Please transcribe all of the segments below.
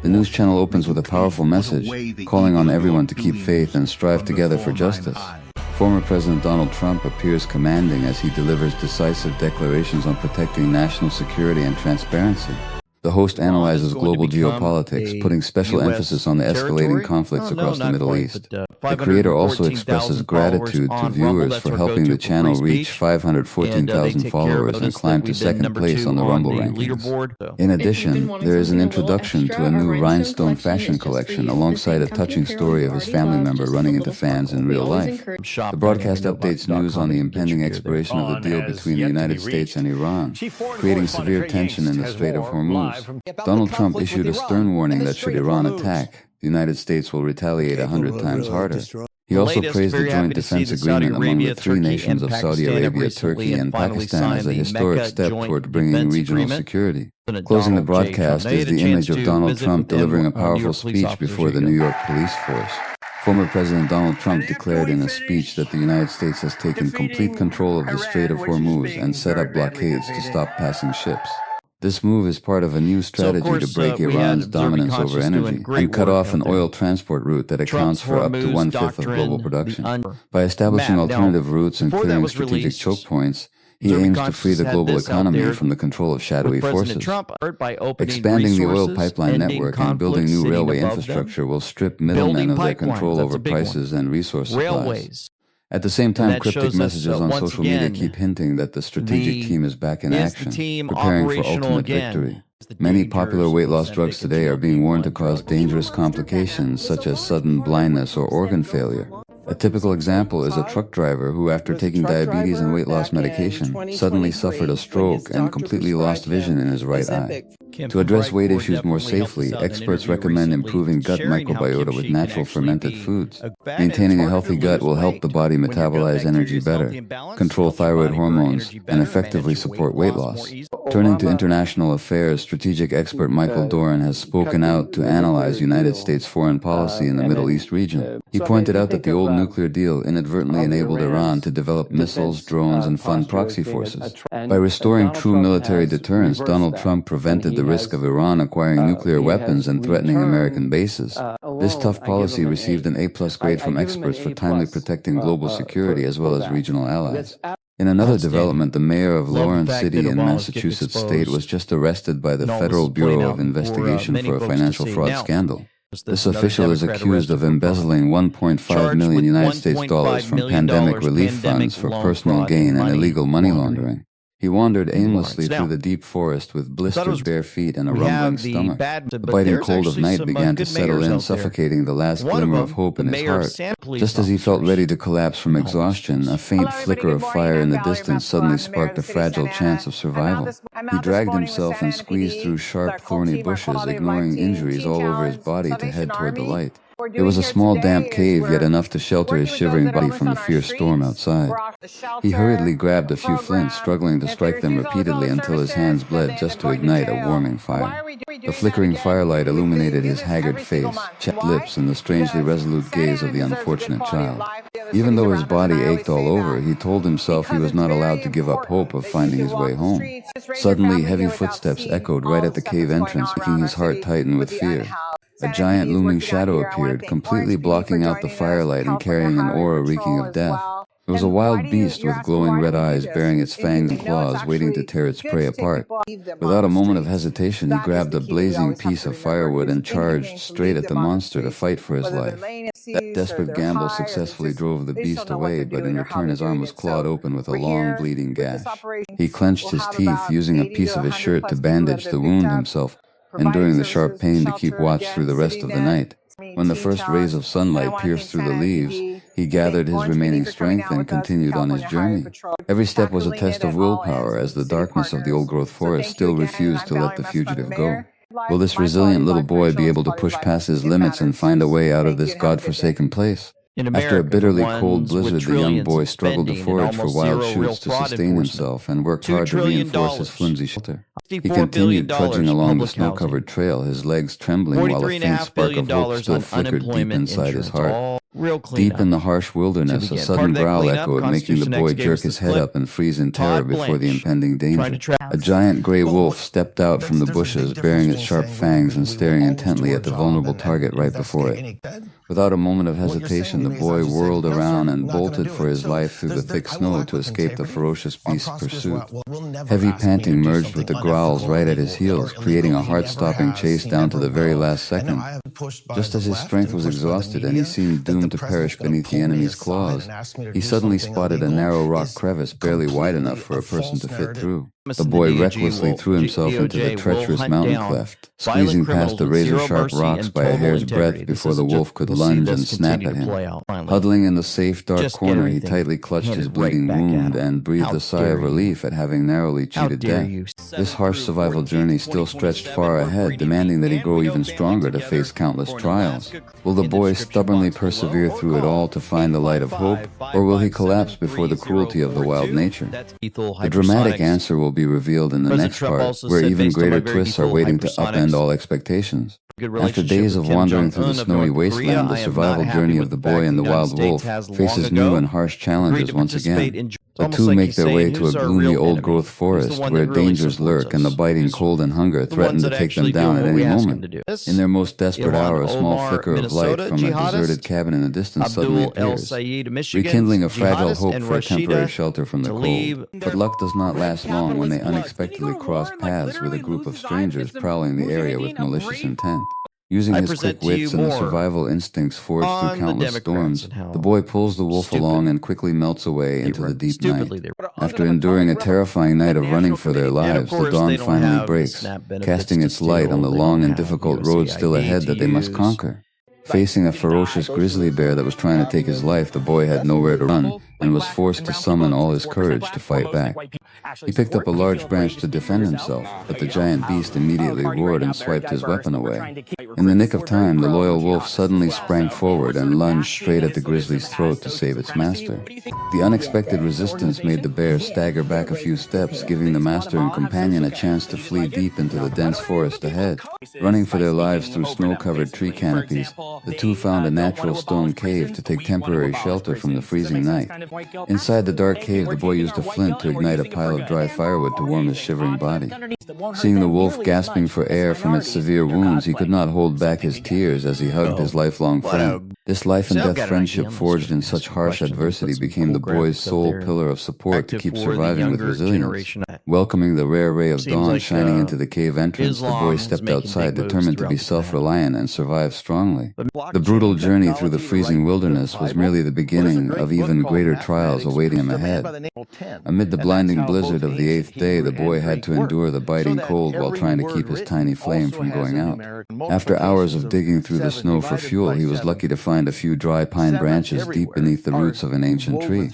The news channel opens with a powerful message, calling on everyone to keep faith and strive together for justice. Former President Donald Trump appears commanding as he delivers decisive declarations on protecting national security and transparency. The host analyzes global geopolitics, putting special emphasis on the escalating conflicts across the Middle East. The creator also expresses gratitude to viewers for helping the channel reach 514,000 followers and climb to second place on the Rumble rankings. In addition, there is an introduction to a new rhinestone fashion collection alongside a touching story of his family member running into fans in real life. The broadcast updates news on the impending expiration of the deal between the United States and Iran, creating severe tension in the Strait of Hormuz. Donald Trump issued a stern warning that should Iran attack, the United States will retaliate 100 times harder. He also praised the joint defense agreement among the three nations of Saudi Arabia, Turkey, and Pakistan as a historic step toward bringing regional security. Closing the broadcast is the image of Donald Trump delivering a powerful speech before the New York police force. Former President Donald Trump declared in a speech that the United States has taken complete control of the Strait of Hormuz and set up blockades to stop passing ships. This move is part of a new strategy to break Iran's dominance over energy and cut off an oil transport route that accounts for up to one-fifth of global production. By establishing alternative routes and clearing strategic choke points, he aims to free the global economy from the control of shadowy forces. Expanding the oil pipeline network and building new railway infrastructure will strip middlemen of their control over prices and resource supplies. At the same time, cryptic messages on social media keep hinting that the strategic team is back in action, preparing for ultimate victory. Many popular weight loss drugs today are being warned to cause dangerous complications such as sudden blindness or organ failure. A typical example is a truck driver who, after taking diabetes and weight loss medication, suddenly suffered a stroke and completely lost vision in his right eye. To address weight issues more safely, experts recommend improving gut microbiota with natural fermented foods. Maintaining a healthy gut will help the body metabolize energy better, control thyroid hormones, and effectively support weight loss. Turning to international affairs, strategic expert Michael Doran has spoken out to analyze United States foreign policy in the Middle East region. He pointed out that the old nuclear deal inadvertently enabled Iran to develop missiles, drones, and fund proxy forces. By restoring true military deterrence, Donald Trump prevented the risk of Iran acquiring nuclear weapons and threatening American bases. This tough policy received an A+ grade from experts for timely protecting global security as well as regional allies. In another development, the mayor of Lawrence City in Massachusetts state was just arrested by the Federal Bureau of Investigation for a financial fraud scandal. This official is accused of embezzling $1.5 million United States dollars from pandemic relief funds for personal gain and illegal money laundering. He wandered aimlessly through the deep forest with blistered bare feet and a rumbling stomach. The biting cold of night began to settle in, suffocating the last glimmer of hope in his heart. Just as he felt ready to collapse from exhaustion, a faint flicker of fire in the distance suddenly sparked a fragile chance of survival. He dragged himself and squeezed through sharp, thorny bushes, ignoring injuries all over his body to head toward the light. It was a small, damp cave, yet enough to shelter his shivering body from the fierce storm outside. He hurriedly grabbed a few flints, struggling to strike them repeatedly until his hands bled just to ignite a warming fire. The flickering firelight illuminated his haggard face, chapped lips, and the strangely resolute gaze of the unfortunate child. Even though his body ached all over, he told himself he was not allowed to give up hope of finding his way home. Suddenly, heavy footsteps echoed right at the cave entrance, making his heart tighten with fear. A giant looming shadow appeared, completely blocking out the firelight and carrying an aura reeking of death. It was a wild beast with glowing red eyes, bearing its fangs and claws, waiting to tear its prey apart. Without a moment of hesitation, he grabbed a blazing piece of firewood and charged straight at the monster to fight for his life. That desperate gamble successfully drove the beast away, but in return his arm was clawed open with a long, bleeding gash. He clenched his teeth, using a piece of his shirt to bandage the wound himself, enduring the sharp pain to keep watch through the rest of the night. When the first rays of sunlight pierced through the leaves, he gathered his remaining strength and continued on his journey. Every step was a test of willpower, as the darkness of the old-growth forest still refused to let the fugitive go. Will this resilient little boy be able to push past his limits and find a way out of this godforsaken place? After a bitterly cold blizzard, the young boy struggled to forage for wild shoots to sustain himself and worked hard to reinforce his flimsy shelter. He continued trudging along the snow-covered trail, his legs trembling while a faint spark of hope still flickered deep inside his heart. real cleanup. Deep in the harsh wilderness, a sudden growl echoed, making the boy jerk his head up and freeze in terror before the impending danger. A giant gray wolf stepped out from the bushes, baring its sharp fangs and staring intently at the vulnerable target right before it. Without a moment of hesitation, the boy whirled around and bolted for his life through the thick snow to escape the ferocious beast's pursuit. Heavy panting merged with the growls right at his heels, creating a heart-stopping chase down to the very last second. Just as his strength was exhausted and he seemed doomed to perish beneath the enemy's claws, he suddenly spotted a narrow rock crevice barely wide enough for a person to fit through. The boy recklessly threw himself into the treacherous mountain cleft, squeezing past the razor-sharp rocks by a hair's breadth before the wolf could lunge and snap at him. Huddling in the safe, dark corner, he tightly clutched his bleeding wound and breathed a sigh of relief at having narrowly cheated death. This harsh survival journey still stretched far ahead, demanding that he grow even stronger to face countless trials. Will the boy stubbornly persevere through it all to find the light of hope, or will he collapse before the cruelty of the wild nature? The dramatic answer will be revealed in the next part, where even greater twists are waiting to upend all expectations. After days of wandering through the snowy wasteland, the survival journey of the boy and the wild wolf faces new and harsh challenges once again. The two make their way to a gloomy old-growth forest where dangers lurk and the biting cold and hunger threaten to take them down at any moment. In their most desperate hour, a small flicker of light from a deserted cabin in the distance suddenly appears, rekindling a fragile hope for a temporary shelter from the cold. But luck does not last long when they unexpectedly cross paths with a group of strangers prowling the area with malicious intent. Using his quick wits and the survival instincts forged through countless storms, the boy pulls the wolf along and quickly melts away into the deep night. After enduring a terrifying night of running for their lives, the dawn finally breaks, casting its light on the long and difficult road still ahead that they must conquer. Facing a ferocious grizzly bear that was trying to take his life, the boy had nowhere to run and was forced to summon all his courage to fight back. He picked up a large branch to defend himself, but the giant beast immediately roared and swiped his weapon away. In the nick of time, the loyal wolf suddenly sprang forward and lunged straight at the grizzly's throat to save its master. The unexpected resistance made the bear stagger back a few steps, giving the master and companion a chance to flee deep into the dense forest ahead. Running for their lives through snow-covered tree canopies, the two found a natural stone cave to take temporary shelter from the freezing night. Inside the dark cave, the boy used a flint to ignite a pile of dry firewood to warm his shivering body. Seeing the wolf gasping for air from its severe wounds, he could not hold back his tears as he hugged his lifelong friend. This life-and-death friendship forged in such harsh adversity became the boy's sole pillar of support to keep surviving with resilience. Welcoming the rare ray of dawn shining into the cave entrance, the boy stepped outside, determined to be self-reliant and survive strongly. The brutal journey through the freezing wilderness was merely the beginning of even greater trials awaiting him ahead. Amid the blinding blizzard of the 8th day, the boy had to endure the biting cold while trying to keep his tiny flame from going out. After hours of digging through the snow for fuel, he was lucky to find a few dry pine branches deep beneath the roots of an ancient tree.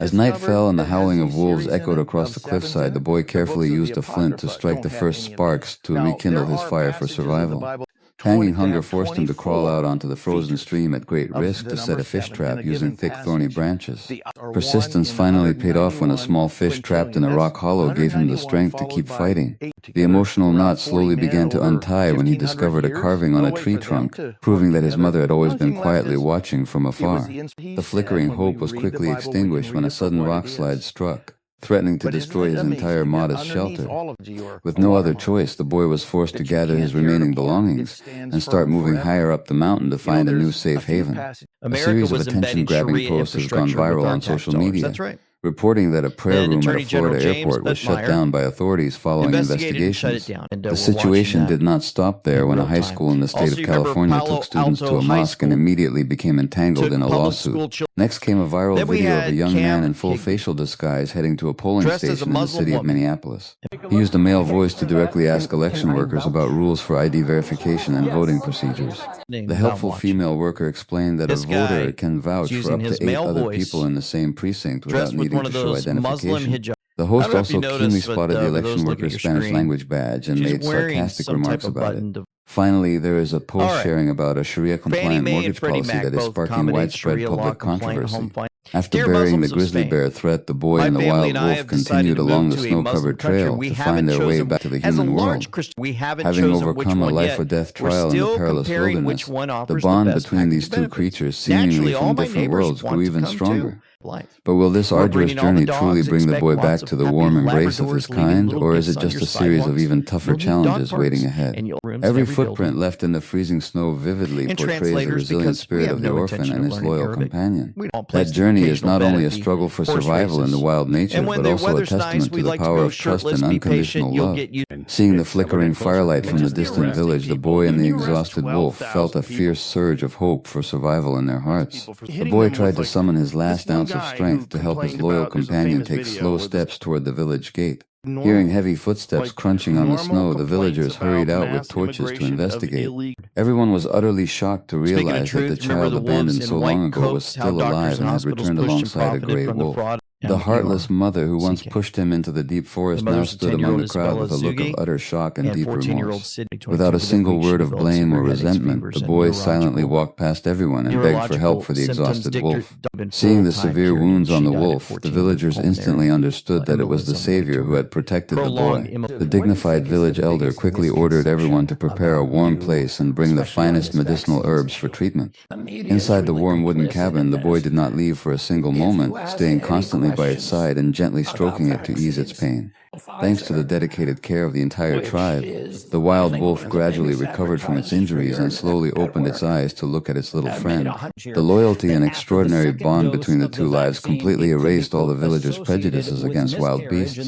As night fell and the howling of wolves echoed across the cliffside, the boy carefully used a flint to strike the first sparks to rekindle his fire for survival. Hanging hunger forced him to crawl out onto the frozen stream at great risk to set a fish trap using thick thorny branches. Persistence finally paid off when a small fish trapped in a rock hollow gave him the strength to keep fighting. The emotional knot slowly began to untie when he discovered a carving on a tree trunk, proving that his mother had always been quietly watching from afar. The flickering hope was quickly extinguished when a sudden rock slide struck, threatening to destroy his entire modest shelter. With no other choice, the boy was forced to gather his remaining belongings and start moving higher up the mountain to find a new safe haven. A series of attention-grabbing posts has gone viral on social media, reporting that a prayer room at a Florida airport was shut down by authorities following investigations. The situation did not stop there when a high school in the state of California took students to a mosque and immediately became entangled in a lawsuit. Next came a viral video of a young man in full facial disguise heading to a polling station in the city of Minneapolis. He used a male voice to directly ask election workers about rules for ID verification and voting procedures. The helpful female worker explained that a voter can vouch for up to 8 other people in the same precinct without needing to show identification. The host also keenly spotted the election worker's Spanish language badge and made sarcastic remarks about it. Finally, there is a post sharing about a Sharia-compliant mortgage policy that is sparking widespread public controversy. After Dear burying the Muslims of grizzly Spain, bear threat, the boy my and the family wild and I wolf have decided continued to along move the to a snow-covered Muslim country. trail We to haven't find their way chosen, back to the as a human world. large Christian, we haven't Having chosen which overcome a one life yet. or death We're trial in the still perilous comparing wilderness, which one the offers the bond best between these package two benefits. creatures, seemingly Naturally, all from my different neighbors worlds, want grew to even come stronger. too. Life. But will this We're arduous bringing all the journey truly dogs, bring the expect boy lots back of to the happy warm embrace of Labradors his leaving kind, little or is gifts it on just your a series of sidewalks. even tougher You'll need dog challenges parks waiting ahead? and you'll rooms Every every footprint building. left in the freezing snow vividly And portrays the translators, resilient because we spirit have of the no orphan intention and of his learning loyal Arabic. companion. We don't That place the journey is occasional not bet only at a the struggle for horse survival in the races. wild nature, And when but the also a weather's nice, testament we to the like to power go of trust shirtless, and be patient, unconditional you'll love. get used. Seeing the flickering firelight from the Just distant arresting village, the people. boy and When the you arrest exhausted wolf felt a 12,000 people, fierce surge of hope for survival in their hearts. The hitting boy them tried with, to like, summon his this last one ounce of guy strength who to help his complained loyal about- there's a companion famous take video slow with this steps toward the village gate. normal, Hearing heavy footsteps like, crunching on the normal snow, the complaints villagers about hurried out with mass torches to immigration of investigate. illegal- Everyone was utterly shocked to Speaking of realize that the truth, remember child the wolves abandoned in so long white ago was coats, how still doctors alive and and had hospitals returned pushed and alongside a profited gray from the wolf. fraud The and heartless ER. mother who once CK. pushed him into the deep forest The now mother's stood among the 10-year-old crowd with a Isabella look of Zugi utter shock and and deep 14-year-old remorse. Sydney, 22. Without a For that single week, she word of developed blame or severe headaches, resentment, fevers, the and boy silently neurological walked past everyone and begged for help for the symptoms. exhausted wolf. Been Seeing the full-time severe period. wounds on She the died at wolf, 14 the with villagers pulmonary instantly understood that it was the embolism savior linked who to had protected the prolonged boy. The dignified village elder quickly ordered everyone to prepare a warm place and bring the finest medicinal herbs for treatment. Inside the warm wooden cabin, the boy did not leave for a single moment, staying constantly by its side and gently stroking it to ease its pain. Thanks to the dedicated care of the entire tribe, the wild wolf gradually recovered from its injuries and slowly opened its eyes to look at its little friend. The loyalty and extraordinary bond between the two lives completely erased all the villagers' prejudices against wild beasts.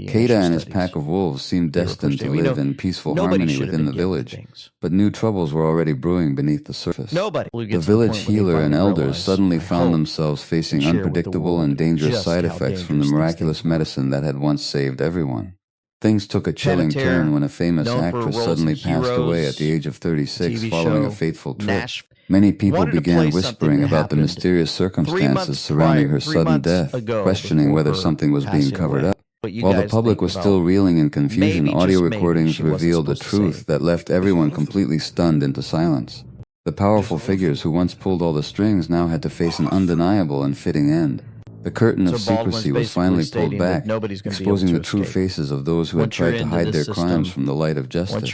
Kada and his pack of wolves seemed destined to live in peaceful harmony within the village, but new troubles were already brewing beneath the surface. The village healer and elders suddenly found themselves facing unpredictable and dangerous side effects from the miraculous medicine that had once saved everyone. Things took a chilling turn when a famous actress suddenly passed away at the age of 36 following a fateful trip. Many people began whispering about the mysterious circumstances surrounding her sudden death, questioning whether something was being covered up. While the public was still reeling in confusion, audio recordings revealed a truth that left everyone completely stunned into silence. The powerful figures who once pulled all the strings now had to face an undeniable and fitting end. The curtain of secrecy was finally pulled back, exposing the true faces of those who had tried to hide their crimes from the light of justice.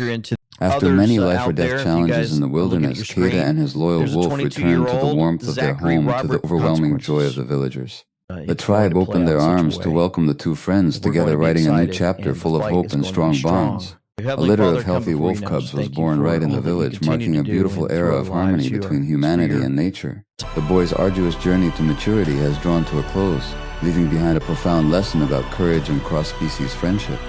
After many life or death challenges in the wilderness, Kada and his loyal wolf returned to the warmth of their home to the overwhelming joy of the villagers. The tribe opened their arms to welcome the two friends, together writing a new chapter full of hope and strong bonds. A litter of healthy wolf cubs was born right in the village, marking a beautiful era of harmony between humanity and nature. The boy's arduous journey to maturity has drawn to a close, leaving behind a profound lesson about courage and cross-species friendship.